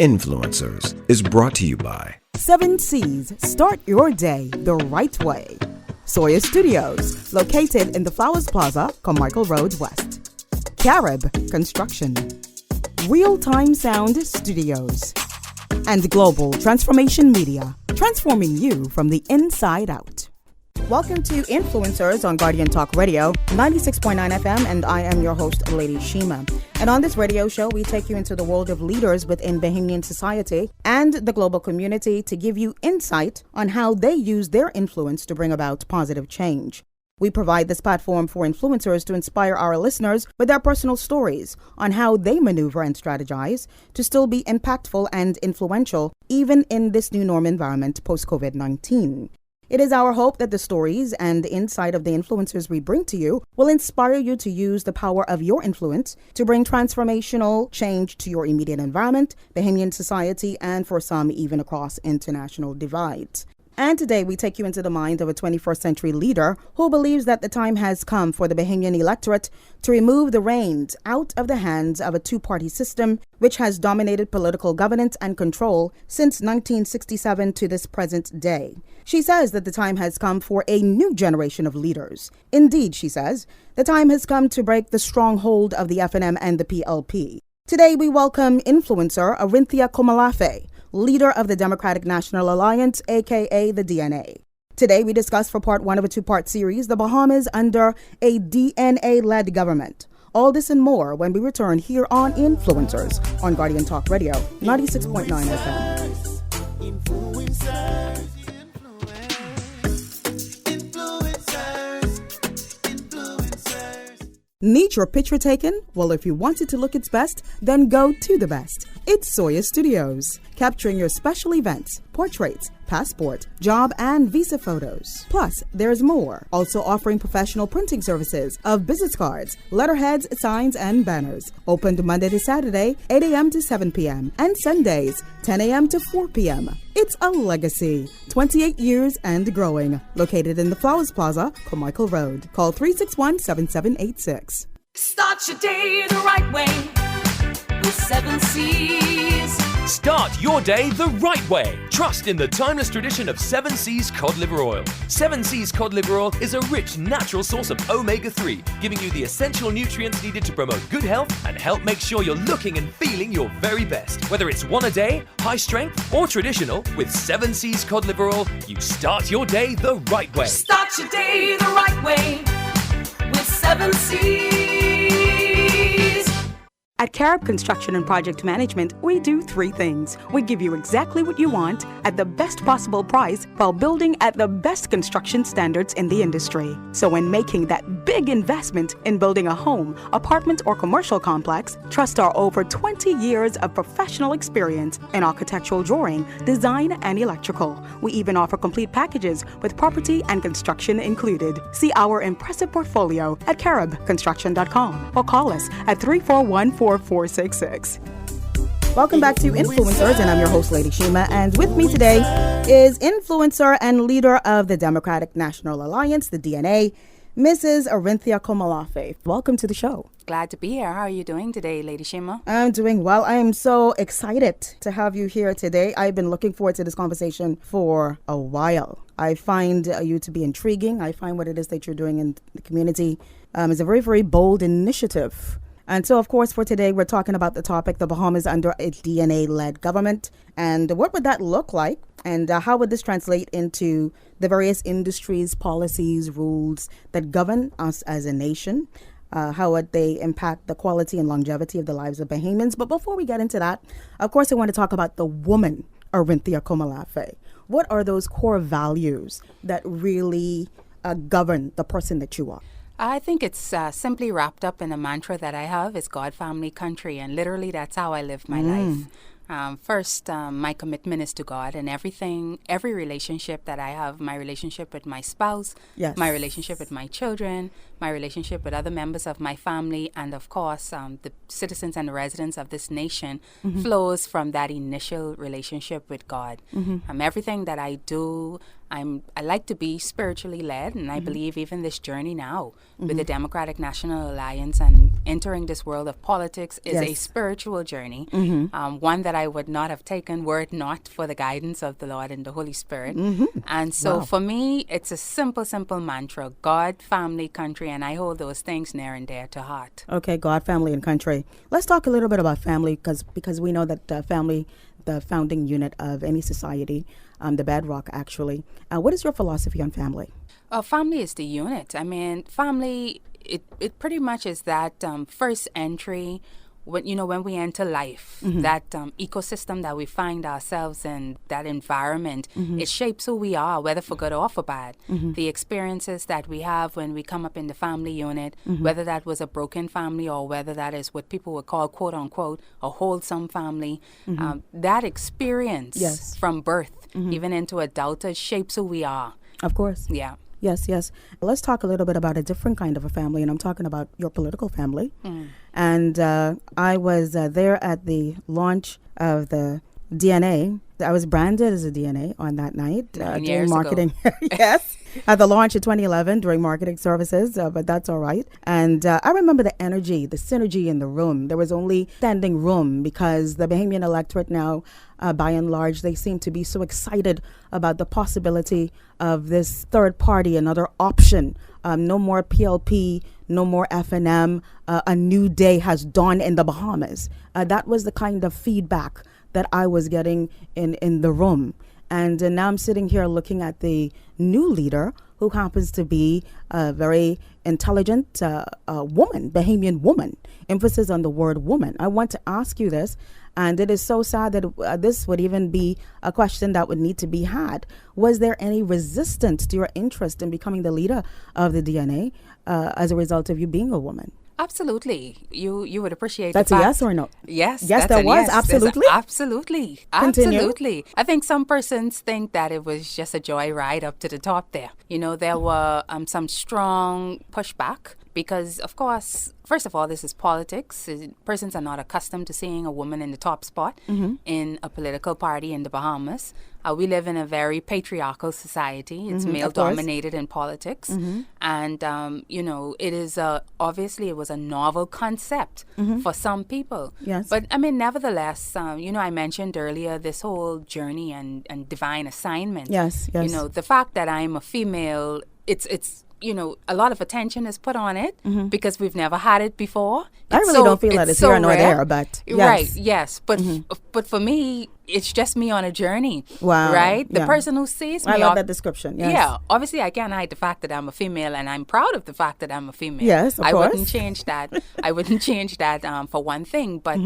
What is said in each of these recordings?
Influencers is brought to you by 7 C's. Start your day the right way. Soya Studios, located in the Flowers Plaza, Carmichael Road West. Carib Construction. Real-Time Sound Studios. And Global Transformation Media, transforming you from the inside out. Welcome to Influencers on Guardian Talk Radio, 96.9 FM, and I am your host, Lady Shema. And on this radio show, we take you into the world of leaders within Bahamian society and the global community to give you insight on how they use their influence to bring about positive change. We provide this platform for influencers to inspire our listeners with their personal stories on how they maneuver and strategize to still be impactful and influential, even in this new norm environment post-COVID-19. It is our hope that the stories and the insight of the influencers we bring to you will inspire you to use the power of your influence to bring transformational change to your immediate environment, Bahamian society, and for some, even across international divides. And today we take you into the mind of a 21st century leader who believes that the time has come for the Bahamian electorate to remove the reins out of the hands of a two-party system which has dominated political governance and control since 1967 to this present day. She says that the time has come for a new generation of leaders. Indeed, she says, the time has come to break the stronghold of the FNM and the PLP. Today we welcome influencer Arinthia Komalafe, leader of the Democratic National Alliance, aka the DNA. Today we discuss for part one of a two-part series, the Bahamas under a DNA-led government. All this and more when we return here on Influencers on Guardian Talk Radio, 96.9 FM. Need your picture taken? Well, if you want it to look its best, then go to the best. It's Soya Studios, capturing your special events, portraits, passport, job, and visa photos. Plus, there's more. Also offering professional printing services of business cards, letterheads, signs, and banners. Opened Monday to Saturday, 8 a.m. to 7 p.m. and Sundays, 10 a.m. to 4 p.m. It's a legacy. 28 years and growing. Located in the Flowers Plaza, Carmichael Road. Call 361-7786. Start your day the right way with 7 C's. Start your day the right way. Trust in the timeless tradition of 7 C's cod liver oil. 7 C's cod liver oil is a rich, natural source of omega-3, giving you the essential nutrients needed to promote good health and help make sure you're looking and feeling your very best. Whether it's one a day, high strength, or traditional, with 7 C's cod liver oil, you start your day the right way. Start your day the right way with 7 C's. At Carib Construction and Project Management, we do 3 things. We give you exactly what you want at the best possible price while building at the best construction standards in the industry. So when making that big investment in building a home, apartment, or commercial complex, trust our over 20 years of professional experience in architectural drawing, design, and electrical. We even offer complete packages with property and construction included. See our impressive portfolio at caribconstruction.com or call us at 341-4466. Welcome back to Influencers, and I'm your host, Lady Shema, and with me today is influencer and leader of the Democratic National Alliance, the DNA, Mrs. Arinthia Komalafe. Welcome to the show. Glad to be here. How are you doing today, Lady Shema? I'm doing well. I am so excited to have you here today. I've been looking forward to this conversation for a while. I find you to be intriguing. I find what it is that you're doing in the community is a very, very bold initiative. And so, of course, for today, we're talking about the topic, the Bahamas under a DNA-led government. And what would that look like? And how would this translate into the various industries, policies, rules that govern us as a nation? How would they impact the quality and longevity of the lives of Bahamians? But before we get into that, of course, I want to talk about the woman, Arinthia Komalafe. What are those core values that really govern the person that you are? I think it's simply wrapped up in a mantra that I have. It's God, family, country, and literally that's how I live my life. First, my commitment is to God, and every relationship that I have, my relationship with my spouse, yes, my relationship with my children, my relationship with other members of my family, and of course, the citizens and the residents of this nation flows from that initial relationship with God. Everything that I do, I like to be spiritually led, and I believe even this journey now with the Democratic National Alliance and entering this world of politics is a Yes. spiritual journey, one that I would not have taken were it not for the guidance of the Lord and the Holy Spirit. And so for me, it's a simple mantra: God, family, country, and I hold those things near and dear to heart. Okay, God, family, and country. Let's talk a little bit about family because we know that family, the founding unit of any society, the bedrock, actually. What is your philosophy on family? Family is the unit. I mean, family, it pretty much is that first entry when we enter life, that ecosystem that we find ourselves in, that environment, it shapes who we are, whether for good or for bad. The experiences that we have when we come up in the family unit, whether that was a broken family or whether that is what people would call, quote unquote, a wholesome family, that experience Yes. from birth, even into adulthood, shapes who we are. Of course. Yeah. Yes. Let's talk a little bit about a different kind of a family, and I'm talking about your political family. And I was there at the launch of the DNA. I was branded as a DNA on that night doing years marketing. Yes, at the launch in 2011 doing marketing services, but that's all right. And I remember the energy, the synergy in the room. There was only standing room because the Bahamian electorate now, by and large, they seem to be so excited about the possibility of this third party, another option. No more PLP, no more FNM. A new day has dawned in the Bahamas. That was the kind of feedback that I was getting in the room. And now I'm sitting here looking at the new leader who happens to be a very intelligent woman, Bahamian woman, emphasis on the word woman. I want to ask you this, and it is so sad that this would even be a question that would need to be had. Was there any resistance to your interest in becoming the leader of the DNA as a result of you being a woman? Absolutely. You would appreciate That's the a fact. yes or no? Yes. Yes, that's there a was. yes. Absolutely. Absolutely. Continue. Absolutely. I think some persons think that it was just a joy ride up to the top there. There were some strong pushback because, of course, first of all, this is politics. Persons are not accustomed to seeing a woman in the top spot in a political party in the Bahamas. We live in a very patriarchal society. It's male-dominated in politics. And, it is obviously it was a novel concept for some people. Yes. But, I mean, nevertheless, I mentioned earlier this whole journey and divine assignment. Yes. The fact that I'm a female, it's a lot of attention is put on it because we've never had it before. I really don't feel that it's here nor there, but yes. Right, yes. But for me, it's just me on a journey. Wow. Right? The Yeah. person who sees me. I love that description. Yes. Yeah. Obviously, I can't hide the fact that I'm a female, and I'm proud of the fact that I'm a female. Yes, of I course. wouldn't change that. I wouldn't change that for one thing. But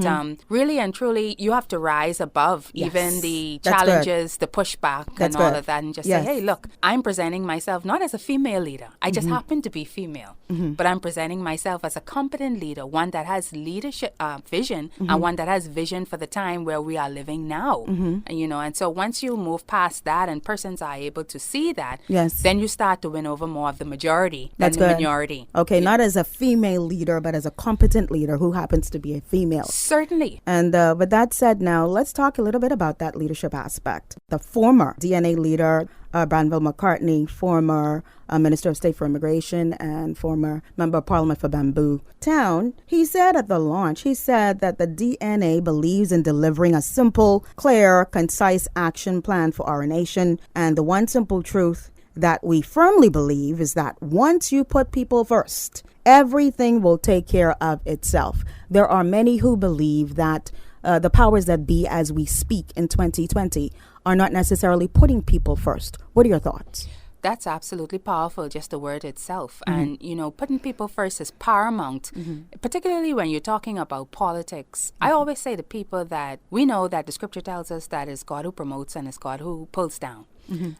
really and truly, you have to rise above Yes. even the That's good. challenges, the pushback, That's and all good. of that, and just Yes. say, hey, look, I'm presenting myself not as a female leader. I just happen to be female. But I'm presenting myself as a competent leader, one that has leadership vision, and one that has vision for the time where we are living now. And so once you move past that and persons are able to see that, Yes. then you start to win over more of the majority That's than the good. minority. Okay, not as a female leader, but as a competent leader who happens to be a female. Certainly. And with that said, now let's talk a little bit about that leadership aspect. The former DNA leader, Branville McCartney, former Minister of State for Immigration and former Member of Parliament for Bamboo Town, he said at the launch, that the DNA believes in delivering a simple, clear, concise action plan for our nation. And the one simple truth that we firmly believe is that once you put people first, everything will take care of itself. There are many who believe that the powers that be as we speak in 2020 are not necessarily putting people first. What are your thoughts? That's absolutely powerful, just the word itself. And, putting people first is paramount, particularly when you're talking about politics. I always say to people that we know that the scripture tells us that it's God who promotes and it's God who pulls down.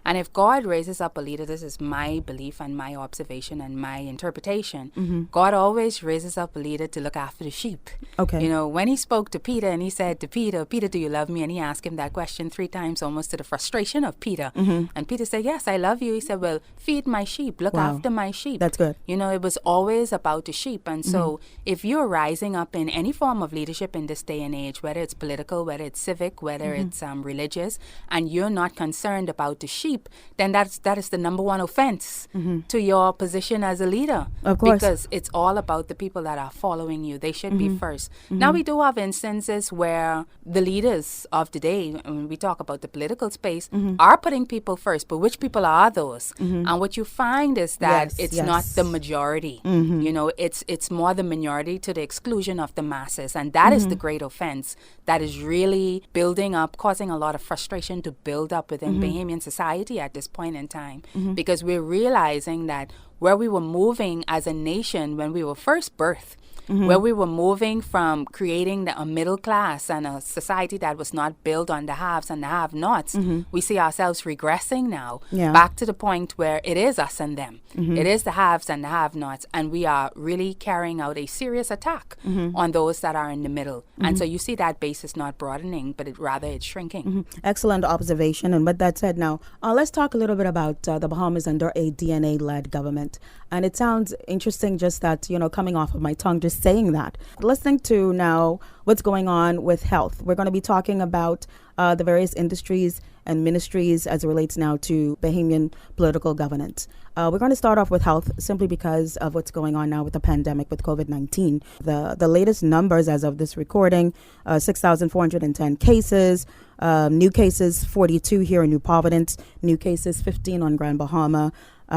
And if God raises up a leader, this is my belief and my observation and my interpretation, God always raises up a leader to look after the sheep. Okay. When he spoke to Peter and he said to Peter, Peter, do you love me? And he asked him that question 3 times, almost to the frustration of Peter. And Peter said, yes, I love you. He said, well, feed my sheep, look Wow. after my sheep. That's good. It was always about the sheep. And so if you're rising up in any form of leadership in this day and age, whether it's political, whether it's civic, whether it's religious, and you're not concerned about to sheep, then that is the number one offense to your position as a leader. Of course. Because it's all about the people that are following you. They should be first. Now, we do have instances where the leaders of the day, when we talk about the political space, are putting people first. But which people are those? And what you find is that it's not the majority. You know, it's more the minority to the exclusion of the masses. And that is the great offense that is really building up, causing a lot of frustration to build up within Bahamian society at this point in time. Because we're realizing that where we were moving as a nation when we were first birthed, where we were moving from creating a middle class and a society that was not built on the haves and the have-nots, we see ourselves regressing now back to the point where it is us and them. It is the haves and the have-nots, and we are really carrying out a serious attack on those that are in the middle. And so you see that base is not broadening, but rather it's shrinking. Excellent observation. And with that said, now let's talk a little bit about the Bahamas under a DNA-led government. And it sounds interesting just that, coming off of my tongue, just saying that. Listening to now what's going on with health. We're going to be talking about the various industries and ministries as it relates now to Bahamian political governance. We're going to start off with health simply because of what's going on now with the pandemic with COVID-19. The latest numbers as of this recording, 6,410 cases, new cases 42 here in New Providence, new cases 15 on Grand Bahama,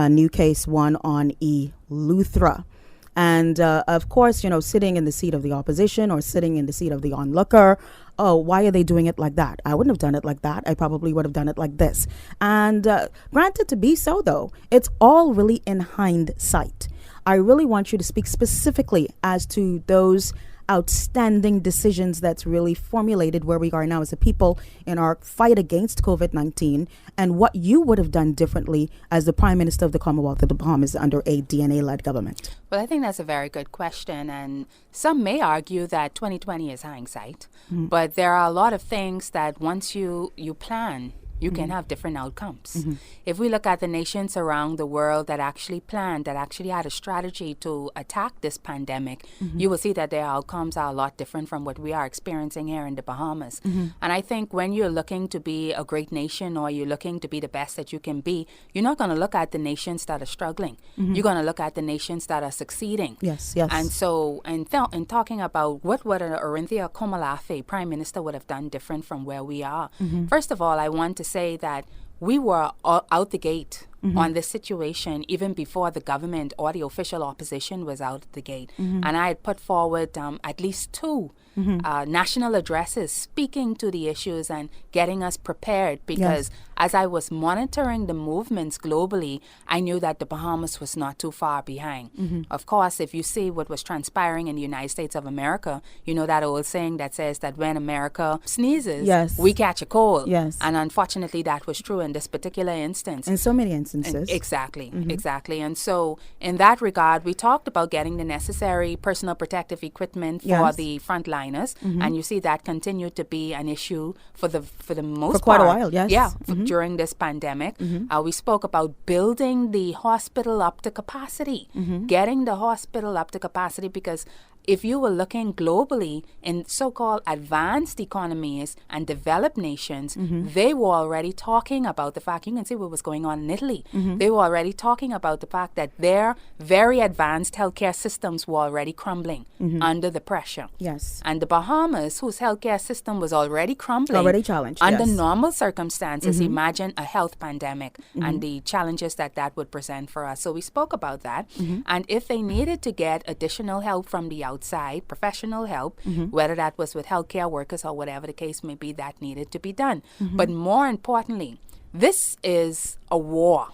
new case 1 on Eleuthera. And of course, sitting in the seat of the opposition or sitting in the seat of the onlooker, oh, why are they doing it like that? I wouldn't have done it like that. I probably would have done it like this. And granted to be so, though, it's all really in hindsight. I really want you to speak specifically as to those outstanding decisions that's really formulated where we are now as a people in our fight against COVID-19 and what you would have done differently as the Prime Minister of the Commonwealth of the Bahamas under a DNA-led government. Well, I think that's a very good question. And some may argue that 2020 is hindsight, but there are a lot of things that once you plan, you can have different outcomes. If we look at the nations around the world that actually planned, that actually had a strategy to attack this pandemic, you will see that their outcomes are a lot different from what we are experiencing here in the Bahamas. And I think when you're looking to be a great nation or you're looking to be the best that you can be, you're not going to look at the nations that are struggling. You're going to look at the nations that are succeeding. Yes, yes. And so, in talking about what would Orinthia Komalafe, Prime Minister, would have done different from where we are, first of all, I want to say that we were out the gate on this situation even before the government or the official opposition was out the gate. And I had put forward at least 2 national addresses speaking to the issues and getting us prepared because as I was monitoring the movements globally, I knew that the Bahamas was not too far behind. Of course, if you see what was transpiring in the United States of America, you know that old saying that says that when America sneezes, we catch a cold. And unfortunately, that was true in this particular instance. In so many instances. Exactly. And so in that regard, we talked about getting the necessary personal protective equipment for the frontliners. And you see that continued to be an issue for the most part. For quite a while, yes. Yeah, during this pandemic. We spoke about building the hospital up to capacity, getting the hospital up to capacity because if you were looking globally in so-called advanced economies and developed nations, they were already talking about the fact, you can see what was going on in Italy. They were already talking about the fact that their very advanced healthcare systems were already crumbling under the pressure. And the Bahamas, whose healthcare system was already crumbling, already challenged, under normal circumstances, imagine a health pandemic and the challenges that would present for us. So we spoke about that. And if they needed to get additional help from the outside, professional help, whether that was with healthcare workers or whatever the case may be, that needed to be done. But more importantly, this is a war.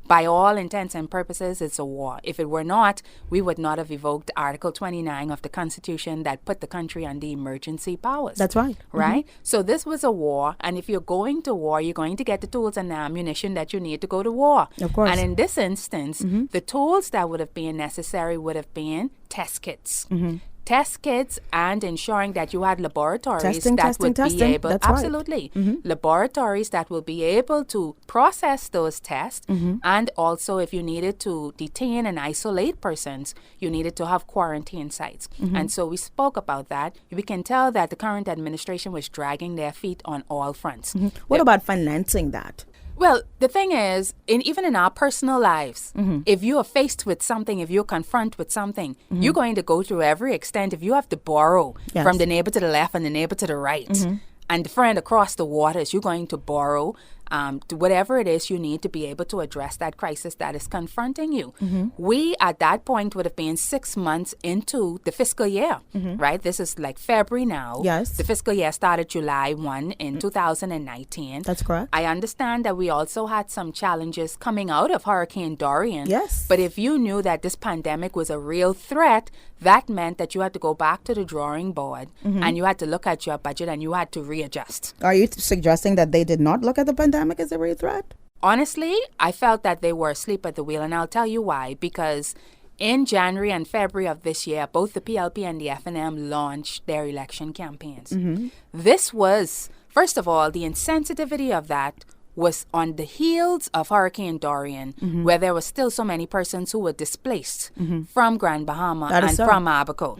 By all intents and purposes, it's a war. If it were not, we would not have evoked Article 29 of the Constitution that put the country under emergency powers. That's right. Right? So this was a war, and if you're going to war, you're going to get the tools and the ammunition that you need to go to war. Of course. And in this instance, the tools that would have been necessary would have been test kits. Test kits and ensuring that you had laboratories that would be able, That's absolutely, laboratories that will be able to process those tests, and also if you needed to detain and isolate persons, you needed to have quarantine sites. And so we spoke about that. We can tell that the current administration was dragging their feet on all fronts. What about financing that? Well, the thing is, even in our personal lives, if you are faced with something, if you're confronted with something, you're going to go through every extent. If you have to borrow from the neighbor to the left and the neighbor to the right, and the friend across the waters, you're going to borrow to whatever it is you need to be able to address that crisis that is confronting you. We, at that point, would have been 6 months into the fiscal year, right? This is like February now. Yes. The fiscal year started July 1 in 2019. That's correct. I understand that we also had some challenges coming out of Hurricane Dorian. Yes. But if you knew that this pandemic was a real threat, that meant that you had to go back to the drawing board and you had to look at your budget and you had to readjust. Are you suggesting that they did not look at the pandemic as a real threat? Honestly, I felt that they were asleep at the wheel, and I'll tell you why. Because in January and February of this year, both the PLP and the FNM launched their election campaigns. This was, first of all, the insensitivity of that was on the heels of Hurricane Dorian, where there were still so many persons who were displaced from Grand Bahama and from Abaco.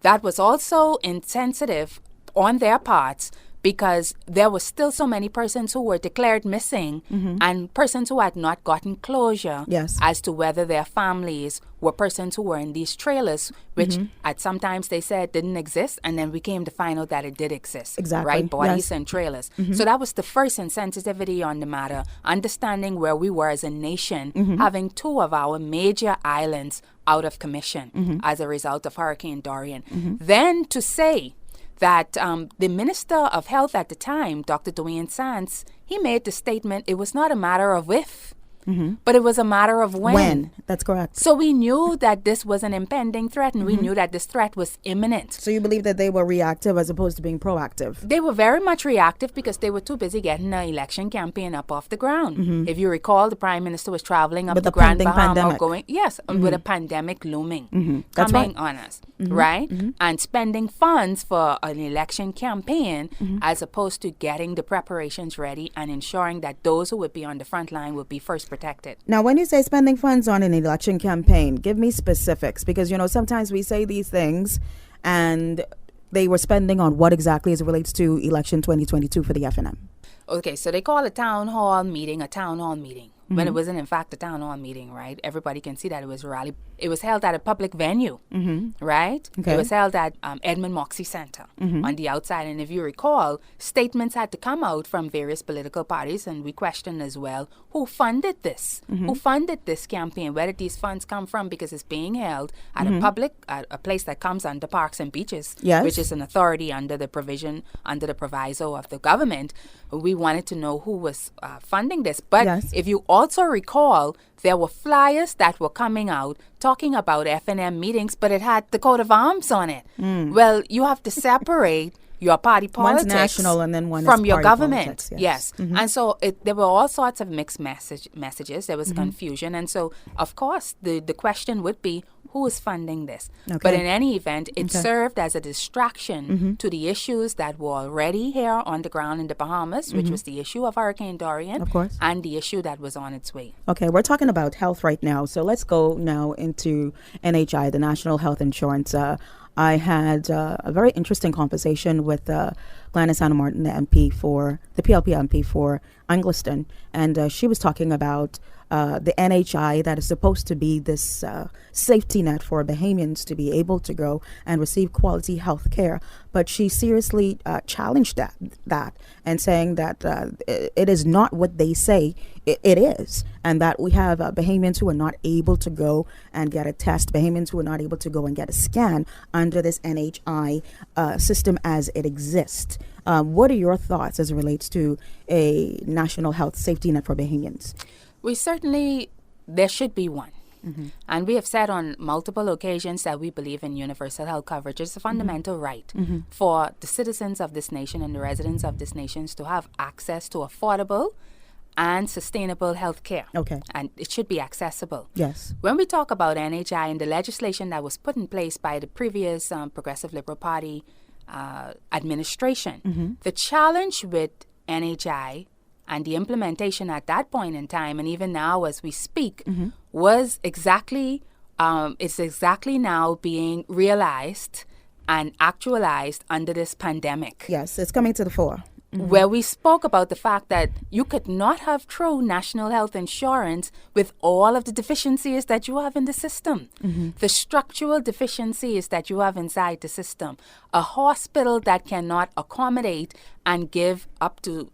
That was also insensitive on their parts, because there were still so many persons who were declared missing and persons who had not gotten closure as to whether their families were persons who were in these trailers, which at sometimes they said didn't exist, and then we came to find out that it did exist. Exactly. Right? Bodies and trailers. So that was the first insensitivity on the matter, understanding where we were as a nation, having 2 of our major islands out of commission as a result of Hurricane Dorian. Then to say that the Minister of Health at the time, Dr. Dwayne Sands, he made the statement, it was not a matter of if, but it was a matter of when. That's correct. So we knew that this was an impending threat, and we knew that this threat was imminent. So you believe that they were reactive as opposed to being proactive? They were very much reactive because they were too busy getting the election campaign up off the ground. If you recall, the Prime Minister was traveling up With to the Grand pending Bahama, pandemic. with a pandemic looming, That's coming right. on us, right? And spending funds for an election campaign as opposed to getting the preparations ready and ensuring that those who would be on the front line would be first protected. Now, when you say spending funds on an election campaign, give me specifics, because, you know, sometimes we say these things and they were spending on what exactly as it relates to election 2022 for the FNM. Okay, so they call a town hall meeting a town hall meeting. When it wasn't, in fact, a town hall meeting, right? Everybody can see that it was a rally. It was held at a public venue, right? Okay. It was held at Edmund Moxie Center on the outside. And if you recall, statements had to come out from various political parties, and we questioned as well, who funded this? Who funded this campaign? Where did these funds come from? Because it's being held at a public, at a place that comes under Parks and Beaches, which is an authority under the proviso of the government. We wanted to know who was funding this. But if you also recall, there were flyers that were coming out talking about FNM meetings, but it had the coat of arms on it. Well, you have to separate your party politics One's national and then one from is your party government. politics, Yes. And so there were all sorts of mixed messages. There was confusion. And so, of course, the question would be, who is funding this? Okay. But in any event, it served as a distraction to the issues that were already here on the ground in the Bahamas, which was the issue of Hurricane Dorian, Of course. and the issue that was on its way. Okay, we're talking about health right now. So let's go now into NHI, the National Health Insurance. I had a very interesting conversation with Gladys Santa Martin, the MP for the PLP MP for Angliston, and she was talking about the NHI that is supposed to be this safety net for Bahamians to be able to go and receive quality health care. But she seriously challenged that and saying that it is not what they say it is, and that we have Bahamians who are not able to go and get a test, Bahamians who are not able to go and get a scan under this NHI system as it exists. What are your thoughts as it relates to a national health safety net for Bahamians? There should be one. And we have said on multiple occasions that we believe in universal health coverage. It's a fundamental right for the citizens of this nation and the residents of this nation to have access to affordable and sustainable health care. Okay. And it should be accessible. Yes. When we talk about NHI and the legislation that was put in place by the previous Progressive Liberal Party administration, the challenge with NHI and the implementation at that point in time, and even now as we speak, was exactly, it's exactly now being realized and actualized under this pandemic. Yes, it's coming to the fore. where we spoke about the fact that you could not have true national health insurance with all of the deficiencies that you have in the system, the structural deficiencies that you have inside the system. A hospital that cannot accommodate and give up to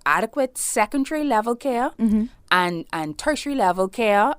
adequate secondary level care and tertiary level care,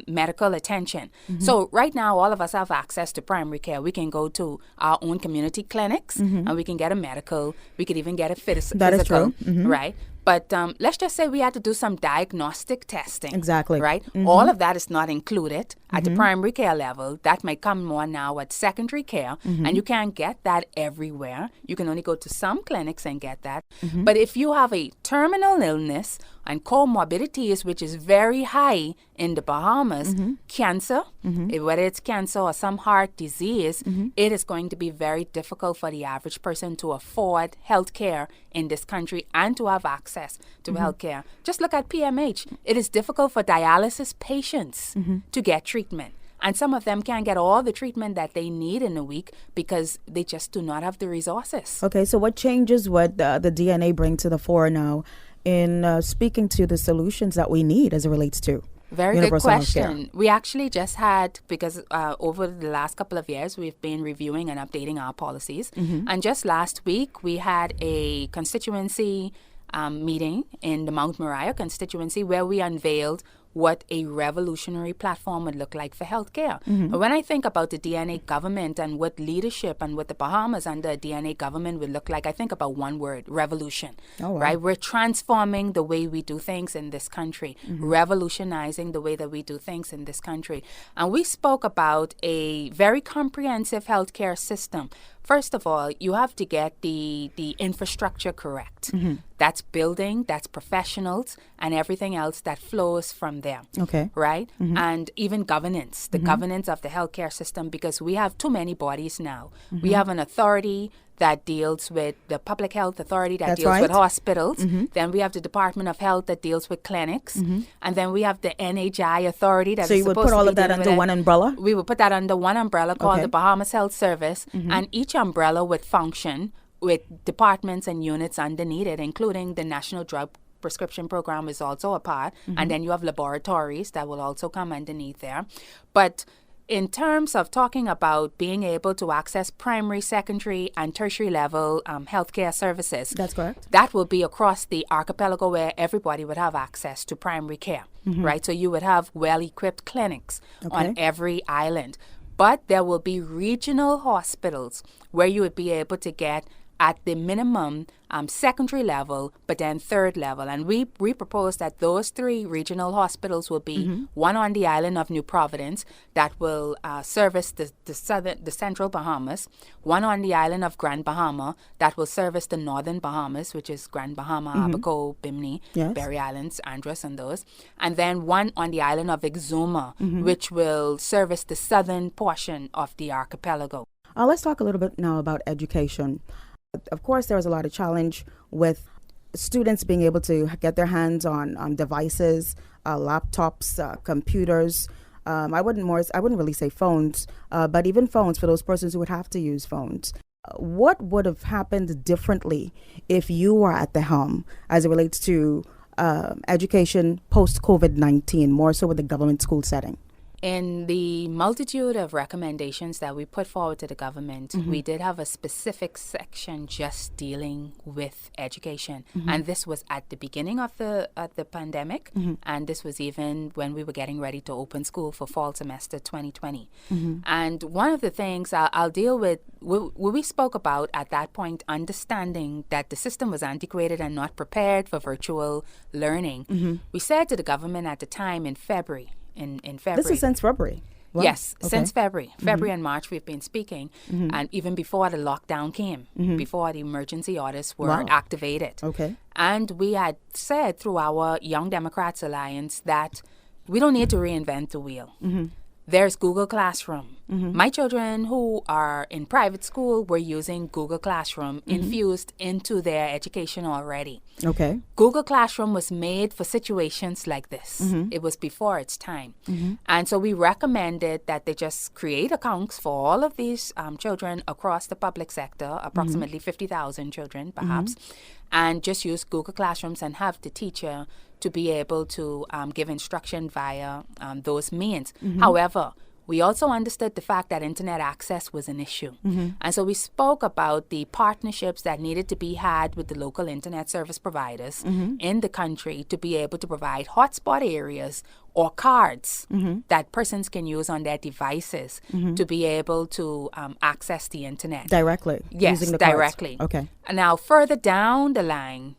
medical attention. So right now, all of us have access to primary care. We can go to our own community clinics and we can get a medical. We could even get a physical. That is true. Right? But let's just say we had to do some diagnostic testing. Exactly. Right? All of that is not included at the primary care level. That might come more now at secondary care. And you can't get that everywhere. You can only go to some clinics and get that. But if you have a terminal illness and comorbidities, which is very high in the Bahamas, cancer, whether it's cancer or some heart disease, it is going to be very difficult for the average person to afford health care in this country and to have access to health care. Just look at PMH. It is difficult for dialysis patients to get treatment. And some of them can't get all the treatment that they need in a week because they just do not have the resources. Okay, so what changes would the DNA bring to the fore now in speaking to the solutions that we need as it relates to very good universal question. healthcare? We actually just had, because over the last couple of years, we've been reviewing and updating our policies. And just last week, we had a constituency meeting in the Mount Moriah constituency where we unveiled what a revolutionary platform would look like for healthcare. When I think about the DNA government and what leadership and what the Bahamas under a DNA government would look like, I think about one word: revolution. Oh, wow. Right? We're transforming the way we do things in this country, revolutionizing the way that we do things in this country. And we spoke about a very comprehensive healthcare system. First of all, you have to get the infrastructure correct. That's building, that's professionals, and everything else that flows from there. Okay. Right? And even governance, the governance of the healthcare system, because we have too many bodies now. We have an authority that deals with the public health authority that That's deals with right. hospitals. Then we have the Department of Health that deals with clinics. And then we have the NHI authority that So is you would supposed put to all be of that dealing under with one it. umbrella? We would put that under one umbrella called Okay. the Bahamas Health Service, and each umbrella would function with departments and units underneath it, including the National Drug Prescription Program is also a part, and then you have laboratories that will also come underneath there. But in terms of talking about being able to access primary, secondary, and tertiary level healthcare services, That's correct. that will be across the archipelago where everybody would have access to primary care, right? So you would have well-equipped clinics on every island. But there will be regional hospitals where you would be able to get at the minimum secondary level, but then third level. And we propose that those three regional hospitals will be one on the island of New Providence that will service the central Bahamas, one on the island of Grand Bahama that will service the northern Bahamas, which is Grand Bahama, Abaco, Bimini, Yes. Berry Islands, Andros, and those. And then one on the island of Exuma, which will service the southern portion of the archipelago. Let's talk a little bit now about education. Of course, there was a lot of challenge with students being able to get their hands on devices, laptops, computers. I wouldn't really say phones, but even phones for those persons who would have to use phones. What would have happened differently if you were at the helm as it relates to education post-COVID-19, more so with the government school setting? In the multitude of recommendations that we put forward to the government, we did have a specific section just dealing with education. And this was at the beginning of the pandemic. And this was even when we were getting ready to open school for fall semester 2020. And one of the things I'll deal with, we spoke about at that point, understanding that the system was antiquated and not prepared for virtual learning. We said to the government at the time in February, in February. This is since February. Wow. Yes, Okay. since February. February and March we've been speaking, and even before the lockdown came, before the emergency orders were Wow. activated. Okay. And we had said through our Young Democrats Alliance that we don't need to reinvent the wheel. There's Google Classroom. My children who are in private school were using Google Classroom infused into their education already. Okay. Google Classroom was made for situations like this. It was before its time. And so we recommended that they just create accounts for all of these children across the public sector, approximately 50,000 children perhaps, and just use Google Classrooms and have the teacher to be able to give instruction via those means. However, we also understood the fact that internet access was an issue. And so we spoke about the partnerships that needed to be had with the local internet service providers in the country to be able to provide hotspot areas or cards that persons can use on their devices to be able to access the internet. Directly? Yes, using the cards. directly. Okay. And now, further down the line,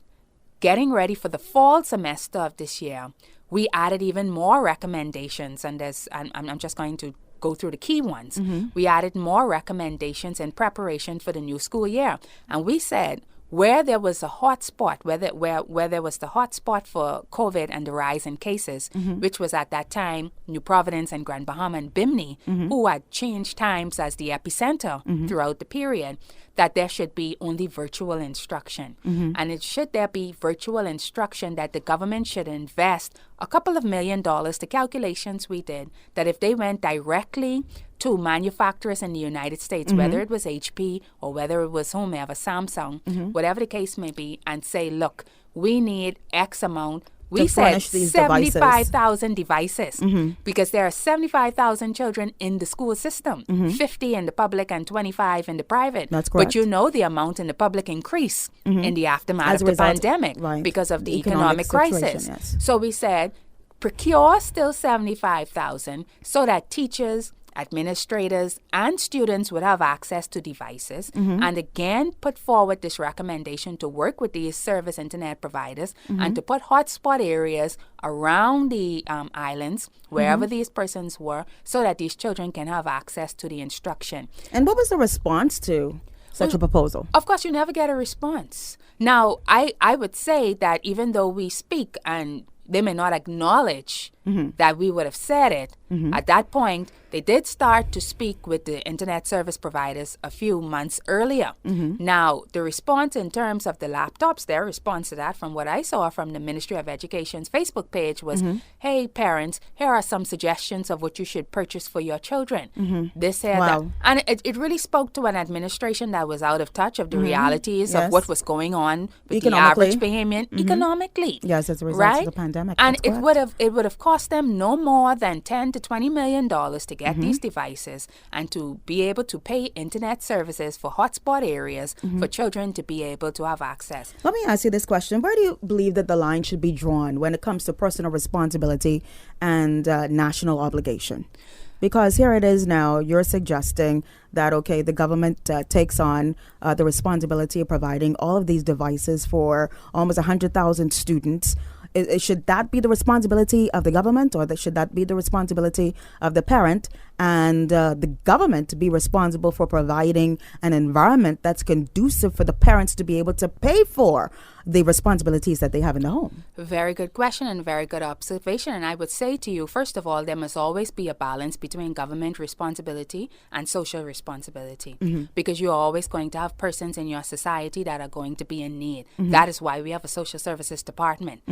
getting ready for the fall semester of this year, we added even more recommendations, and I'm just going to go through the key ones. We added more recommendations in preparation for the new school year, and we said where there was a hot spot, where there was the hot spot for COVID and the rise in cases, which was at that time New Providence and Grand Bahama and Bimini, who had changed times as the epicenter throughout the period, that there should be only virtual instruction. And it should there be virtual instruction, that the government should invest a couple of $1 million. The calculations we did, that if they went directly to manufacturers in the United States, whether it was HP or whether it was whomever, Samsung, whatever the case may be, and say, look, we need X amount. We said 75,000 devices because there are 75,000 children in the school system, 50 in the public and 25 in the private. That's correct. But you know the amount in the public increased in the aftermath of the pandemic because of the economic crisis. Yes. So we said, procure still 75,000 so that teachers, administrators, and students would have access to devices, and again put forward this recommendation to work with these service internet providers and to put hotspot areas around the islands, wherever these persons were, so that these children can have access to the instruction. And what was the response to such a proposal? Of course, you never get a response. Now, I would say that even though we speak and they may not acknowledge that we would have said it, at that point, they did start to speak with the internet service providers a few months earlier. Now, the response in terms of the laptops, their response to that, from what I saw from the Ministry of Education's Facebook page, was, hey, parents, here are some suggestions of what you should purchase for your children. This, here, that. And it really spoke to an administration that was out of touch of the realities of what was going on with the average Bahamian economically. Yes, as a result of the pandemic. And it would have cost them no more than $10 to $20 million to get these devices and to be able to pay internet services for hotspot areas for children to be able to have access. Let me ask you this question. Where do you believe that the line should be drawn when it comes to personal responsibility and national obligation? Because here it is now, you're suggesting that, okay, the government takes on the responsibility of providing all of these devices for almost 100,000 students. Should that be the responsibility of the government, or should that be the responsibility of the parent, and the government be responsible for providing an environment that's conducive for the parents to be able to pay for the responsibilities that they have in the home? Very good question and very good observation. And I would say to you, first of all, there must always be a balance between government responsibility and social responsibility, because you're always going to have persons in your society that are going to be in need. That is why we have a social services department.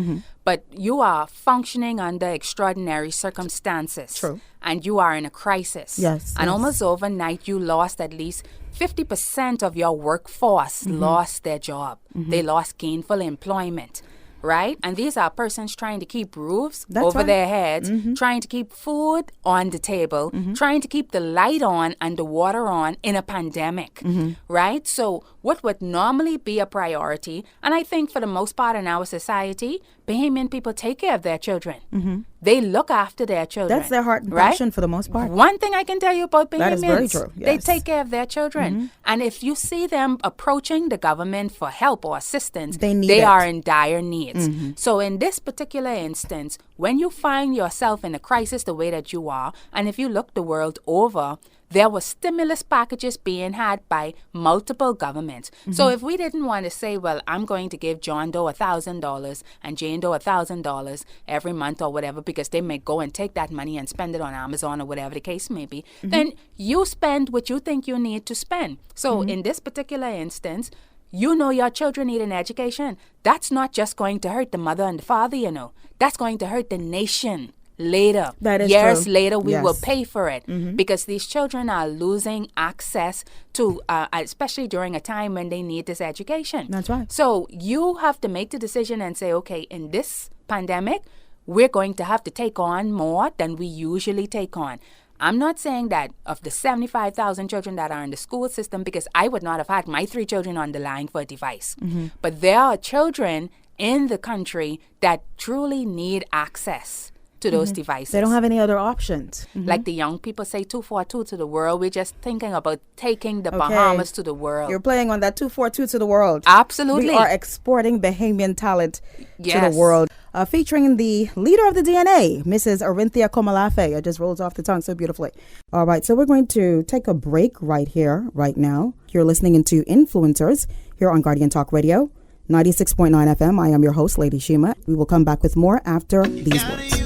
But you are functioning under extraordinary circumstances. True. And you are in a crisis. Yes. And almost overnight, you lost at least 50% of your workforce lost their job. They lost gainful employment, right? And these are persons trying to keep roofs over their heads, trying to keep food on the table, trying to keep the light on and the water on in a pandemic, right? So what would normally be a priority, and I think for the most part in our society, Bahamian people take care of their children. They look after their children. That's their heart and passion for the most part. One thing I can tell you about Bahamians, that is very true. Yes. They take care of their children. And if you see them approaching the government for help or assistance, they are in dire needs. So in this particular instance, when you find yourself in a crisis the way that you are, and if you look the world over, there were stimulus packages being had by multiple governments. So if we didn't want to say, well, I'm going to give John Doe $1,000 and Jane Doe $1,000 every month or whatever, because they may go and take that money and spend it on Amazon or whatever the case may be, then you spend what you think you need to spend. So in this particular instance, you know your children need an education. That's not just going to hurt the mother and the father, you know. That's going to hurt the nation. later. That is years true. later, we will Yes. pay for it because these children are losing access to, especially during a time when they need this education. That's right. So you have to make the decision and say, okay, in this pandemic, we're going to have to take on more than we usually take on. I'm not saying that of the 75,000 children that are in the school system, because I would not have had my 3 children on the line for a device. But there are children in the country that truly need access to those devices. They don't have any other options. Like the young people say 242 to the world. We're just thinking about taking the Bahamas to the world. You're playing on that 242 to the world. Absolutely. We are exporting Bahamian talent to Yes. the world. Featuring the leader of the DNA, Mrs. Arinthia Komalafe. It just rolls off the tongue so beautifully. All right, so we're going to take a break right here, right now. You're listening into Influencers here on Guardian Talk Radio, 96.9 FM. I am your host, Lady Shema. We will come back with more after these words.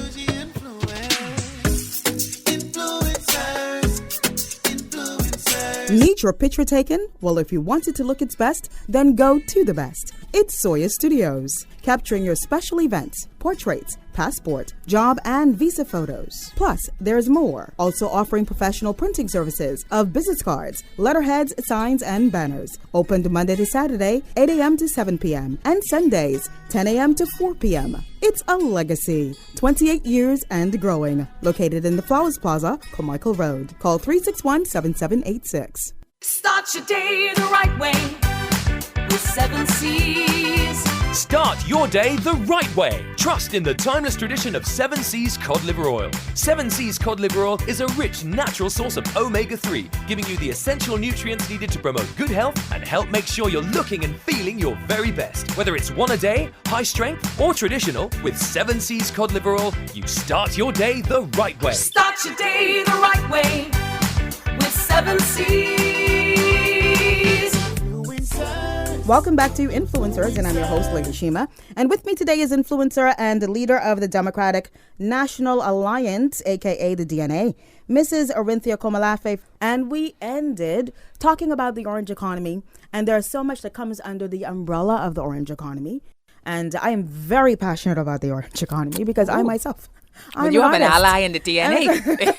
Need your picture taken? Well, if you want it to look its best, then go to the best. It's Soya Studios, capturing your special events, portraits, passport, job, and visa photos. Plus, there's more. Also offering professional printing services of business cards, letterheads, signs, and banners. Opened Monday to Saturday, 8 a.m. to 7 p.m. and Sundays, 10 a.m. to 4 p.m. It's a legacy. 28 years and growing. Located in the Flowers Plaza, Carmichael Road. Call 361-7786. Start your day the right way with 7 Seas. Start your day the right way. Trust in the timeless tradition of 7 Seas cod liver oil. 7 Seas cod liver oil is a rich, natural source of omega-3, giving you the essential nutrients needed to promote good health and help make sure you're looking and feeling your very best. Whether it's one a day, high strength, or traditional, with 7 Seas cod liver oil, you start your day the right way. Start your day the right way with 7 Seas. Welcome back to Influencers, and I'm your host, Lady Shema. And with me today is influencer and the leader of the Democratic National Alliance, aka the DNA, Mrs. Arinthia Komalafe. And we ended talking about the orange economy, and there's so much that comes under the umbrella of the orange economy. And I am very passionate about the orange economy because I myself, I'm you an have artist. an ally in the DNA.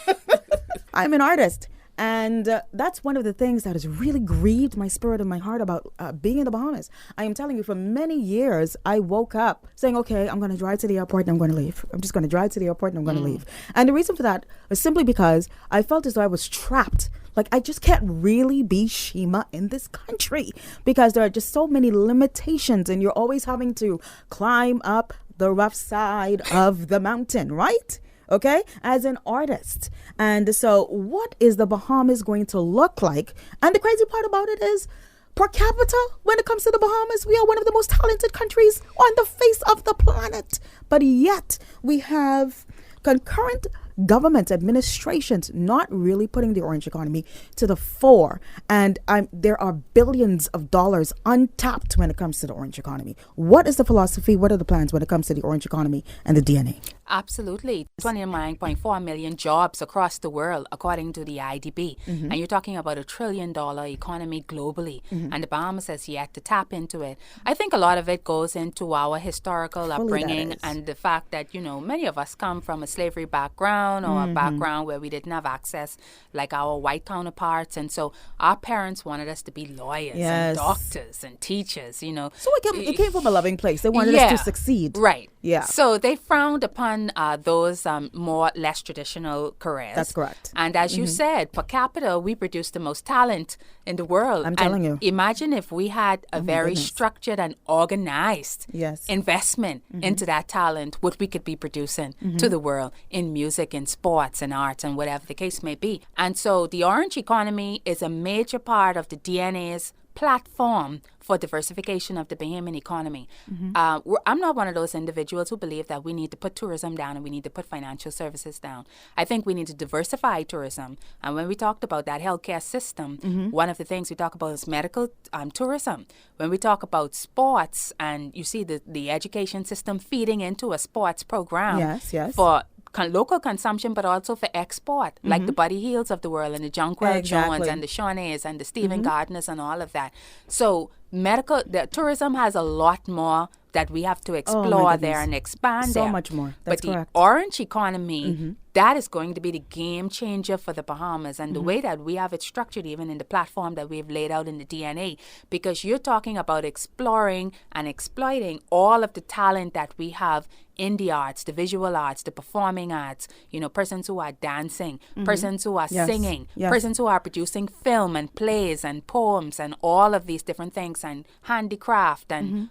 I'm an artist. And that's one of the things that has really grieved my spirit and my heart about being in the Bahamas. I am telling you, for many years, I woke up saying, okay, I'm going to drive to the airport and I'm going to leave. I'm just going to drive to the airport and I'm going to leave. And the reason for that was simply because I felt as though I was trapped. Like, I just can't really be Shema in this country because there are just so many limitations and you're always having to climb up the rough side of the mountain, right? Okay, as an artist. And so what is the Bahamas going to look like? And the crazy part about it is, per capita, when it comes to the Bahamas, we are one of the most talented countries on the face of the planet. But yet we have concurrent government administrations not really putting the orange economy to the fore. And there are billions of dollars untapped when it comes to the orange economy. What is the philosophy? What are the plans when it comes to the orange economy and the DNA? Absolutely. 29.4 million jobs across the world, according to the IDB. And you're talking about $1 trillion economy globally. And the Bahamas has yet to tap into it. I think a lot of it goes into our historical upbringing and the fact that, you know, many of us come from a slavery background or a background where we didn't have access like our white counterparts. And so our parents wanted us to be lawyers and doctors and teachers, you know. So it came from a loving place. They wanted us to succeed. Right. Yeah. So they frowned upon those less traditional careers. That's correct. And as you said, per capita, we produce the most talent in the world. I'm telling you. Imagine if we had a very structured and organized investment into that talent, what we could be producing to the world in music, in sports, and arts, and whatever the case may be. And so the orange economy is a major part of the DNA's platform for diversification of the Bahamian economy. I'm not one of those individuals who believe that we need to put tourism down and we need to put financial services down. I think we need to diversify tourism. And when we talked about that healthcare system, one of the things we talk about is medical tourism. When we talk about sports, and you see the education system feeding into a sports program for local consumption, but also for export, like the Buddy Hields of the world and the Jonquil Jones and the Shaunays and the Stephen Gardners and all of that. So the tourism has a lot more that we have to my explore goodness. there and expand So there. much more. That's but correct. the orange economy, that is going to be the game changer for the Bahamas. And the way that we have it structured, even in the platform that we've laid out in the DNA, because you're talking about exploring and exploiting all of the talent that we have in the arts, the visual arts, the performing arts, persons who are dancing, persons who are Yes. singing, Yes. persons who are producing film and plays and poems and all of these different things, and handicraft and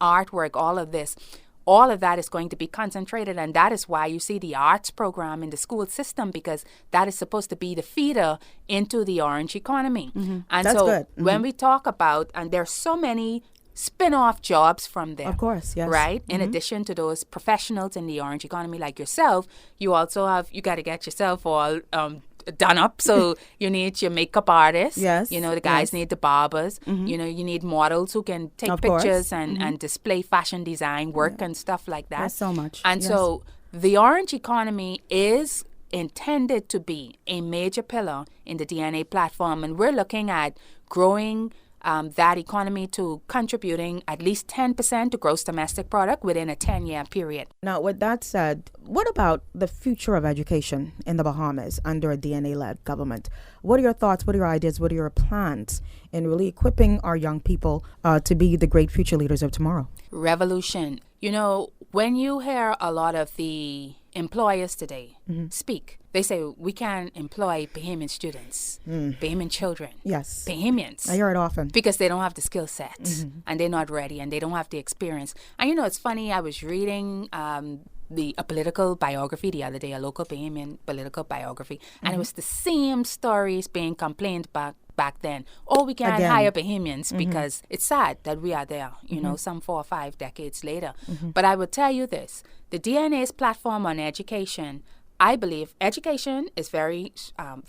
artwork, all of this. All of that is going to be concentrated, and that is why you see the arts program in the school system, because that is supposed to be the feeder into the orange economy. And That's so good. when we talk about, and there's so many spin-off jobs from there. Of course, yes. Right? In addition to those professionals in the orange economy like yourself, you also you got to get yourself all done up. So you need your makeup artists. Yes, The guys yes. need the barbers. You need models who can take Of course. pictures and display fashion design work and stuff like that. There's so much. And Yes. so the orange economy is intended to be a major pillar in the DNA platform. And we're looking at growing that economy to contributing at least 10% to gross domestic product within a 10-year period. Now, with that said, what about the future of education in the Bahamas under a DNA-led government? What are your thoughts? What are your ideas? What are your plans in really equipping our young people to be the great future leaders of tomorrow? Revolution. When you hear a lot of the employers today speak, they say we can employ Bahamian students, Bahamian children, Yes. Bahamians. I hear it often. Because they don't have the skill sets and they're not ready and they don't have the experience. And it's funny, I was reading a political biography the other day, a local Bahamian political biography, and it was the same stories being complained back then. Oh, we can't Again. hire Bahamians because it's sad that we are there, some 4 or 5 decades later. But I would tell you this, the DNA's platform on education, I believe education is very,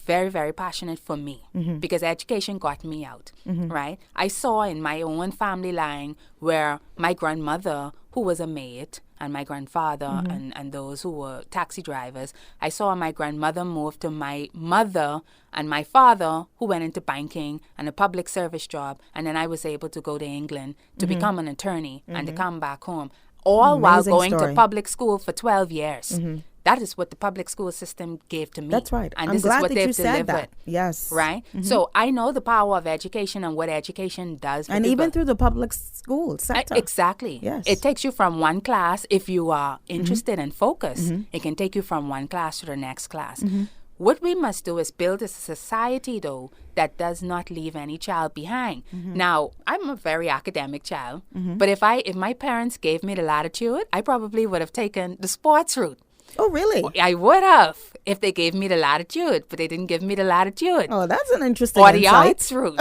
very, very passionate for me because education got me out, right? I saw in my own family line where my grandmother, who was a maid, and my grandfather and those who were taxi drivers, I saw my grandmother move to my mother and my father, who went into banking and a public service job. And then I was able to go to England to become an attorney and to come back home, all while Amazing going story. to public school for 12 years. That is what the public school system gave to me. That's right. And I'm this glad is what that they've you said delivered. that. Yes. Right? So I know the power of education and what education does for And people. even through the public school sector. Exactly. Yes. It takes you from one class, if you are interested and focused, it can take you from one class to the next class. What we must do is build a society, though, that does not leave any child behind. Now, I'm a very academic child, but if my parents gave me the latitude, I probably would have taken the sports route. Oh, really? I would have if they gave me the latitude, but they didn't give me the latitude. Oh, that's an interesting Or the insight. arts route,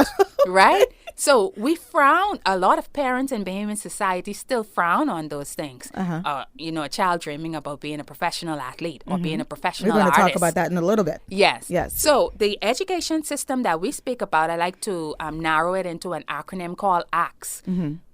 right? So we frown. A lot of parents in Bahamian society still frown on those things. A child dreaming about being a professional athlete or being a We're professional going to artist. talk about that in a little bit. Yes. Yes. So the education system that we speak about, I like to narrow it into an acronym called ACTS.